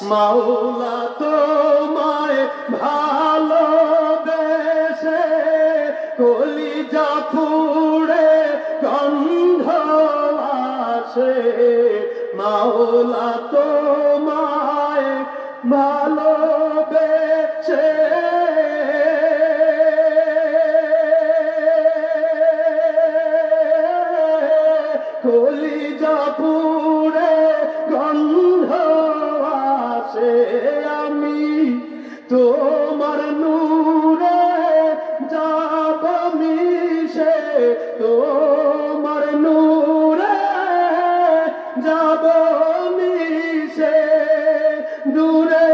মাওলা তোমায় ভালোবেসে কলিজা পুড়ে গন্ধ আসে, মাওলা তোমায় ভালোবেসে কলিজা পুড়ে গন্ধ আসে। আমি তোমার নূরে যাব মিশে, তোমার নূরে যাব মিশে, দূরে